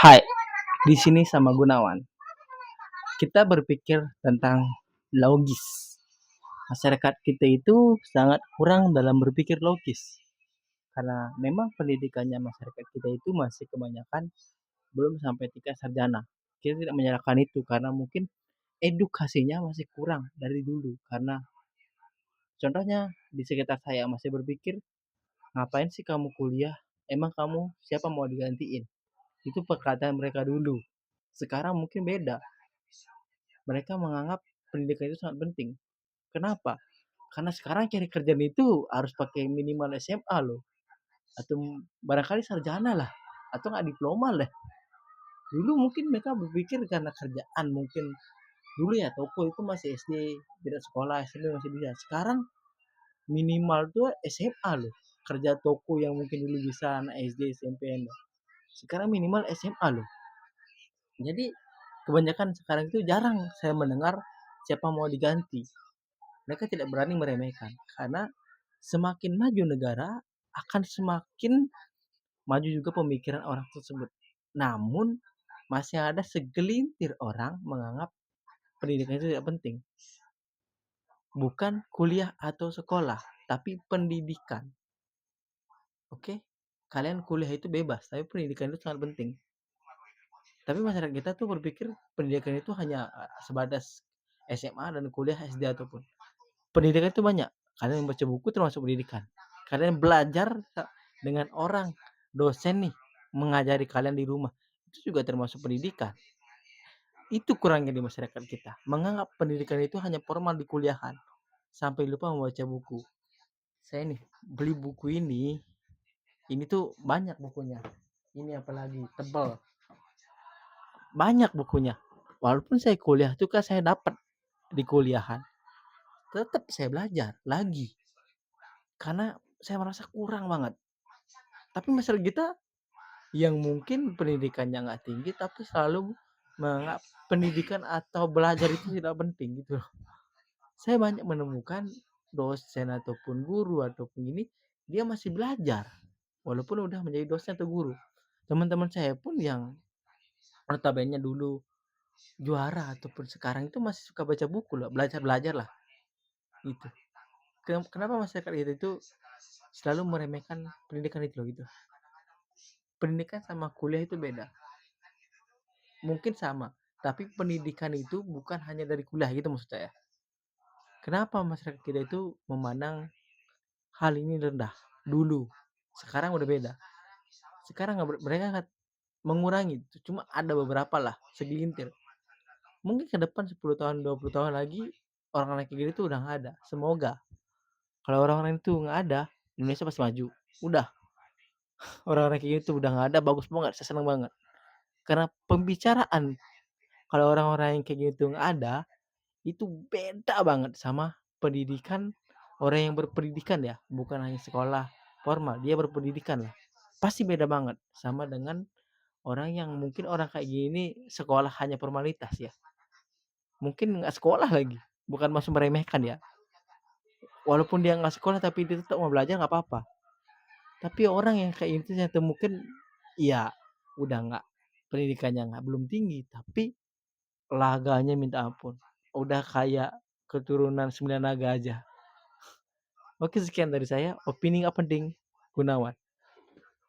Hai, di sini sama Gunawan. Kita berpikir tentang logis. Masyarakat kita itu sangat kurang dalam berpikir logis. Karena memang pendidikannya masyarakat kita itu masih kebanyakan belum sampai tingkat sarjana. Kita tidak menyalahkan itu karena mungkin edukasinya masih kurang dari dulu. Karena contohnya di sekitar saya masih berpikir, ngapain sih kamu kuliah? Emang kamu siapa mau digantiin? Itu perkataan mereka dulu. Sekarang mungkin beda. Mereka menganggap pendidikan itu sangat penting. Kenapa? Karena sekarang cari kerjaan itu harus pakai minimal SMA loh. Atau barangkali sarjana lah. Atau nggak diploma lah. Dulu mungkin mereka berpikir karena kerjaan mungkin. Dulu ya toko itu masih SD, tidak sekolah, SMP masih bisa. Sekarang minimal tuh SMA loh. Kerja toko yang mungkin dulu bisa anak SD, SMP. Sekarang minimal SMA loh. Jadi kebanyakan sekarang itu jarang saya mendengar siapa mau diganti. Mereka tidak berani meremehkan karena semakin maju negara akan semakin maju juga pemikiran orang tersebut. Namun masih ada segelintir orang menganggap pendidikan itu tidak penting. Bukan kuliah atau sekolah, tapi pendidikan. Oke? Kalian kuliah itu bebas, tapi pendidikan itu sangat penting. Tapi masyarakat kita tuh berpikir pendidikan itu hanya sebatas SMA dan kuliah SD ataupun. Pendidikan itu banyak. Kalian membaca buku termasuk pendidikan. Kalian belajar dengan orang dosen nih mengajari kalian di rumah. Itu juga termasuk pendidikan. Itu kurangnya di masyarakat kita. Menganggap pendidikan itu hanya formal di kuliahan. Sampai lupa membaca buku. Saya nih beli buku ini. Ini tuh banyak bukunya. Ini apalagi tebal. Banyak bukunya. Walaupun saya kuliah juga saya dapat di kuliahan. Tetap saya belajar lagi. Karena saya merasa kurang banget. Tapi masyarakat kita yang mungkin pendidikannya nggak tinggi tapi selalu menganggap pendidikan atau belajar itu tidak penting gitu. Saya banyak menemukan dosen ataupun guru ataupun ini dia masih belajar walaupun udah menjadi dosen atau guru. Teman-teman saya pun yang notabene dulu juara ataupun sekarang itu masih suka baca buku lah, belajar lah gitu. Kenapa masyarakat kita itu selalu meremehkan pendidikan itu loh gitu. Pendidikan sama kuliah itu beda. Mungkin sama, tapi pendidikan itu bukan hanya dari kuliah gitu maksud saya. Kenapa masyarakat kita itu memandang hal ini rendah dulu? Sekarang udah beda. Sekarang mereka mengurangi, cuma ada beberapa lah, segelintir. Mungkin ke depan 10 tahun, 20 tahun lagi orang-orang kayak gitu tuh udah nggak ada. Semoga. Kalau orang-orang itu nggak ada, Indonesia pasti maju. Udah. Orang-orang kayak gitu udah nggak ada, bagus banget, saya senang banget. Karena pembicaraan kalau orang-orang yang kayak gitu nggak ada, itu beda banget sama pendidikan orang yang berpendidikan ya, bukan hanya sekolah formal, dia berpendidikan lah. Pasti beda banget sama dengan orang yang mungkin orang kayak gini sekolah hanya formalitas ya. Mungkin nggak sekolah lagi, bukan maksud meremehkan ya. Walaupun dia nggak sekolah tapi dia tetap mau belajar nggak apa-apa. Tapi orang yang kayak itu saya temukan, ya udah nggak pendidikannya nggak belum tinggi, tapi laganya minta ampun. Udah kayak keturunan 9 naga aja. Oke, sekian dari saya. Opini nggak penting, Gunawan.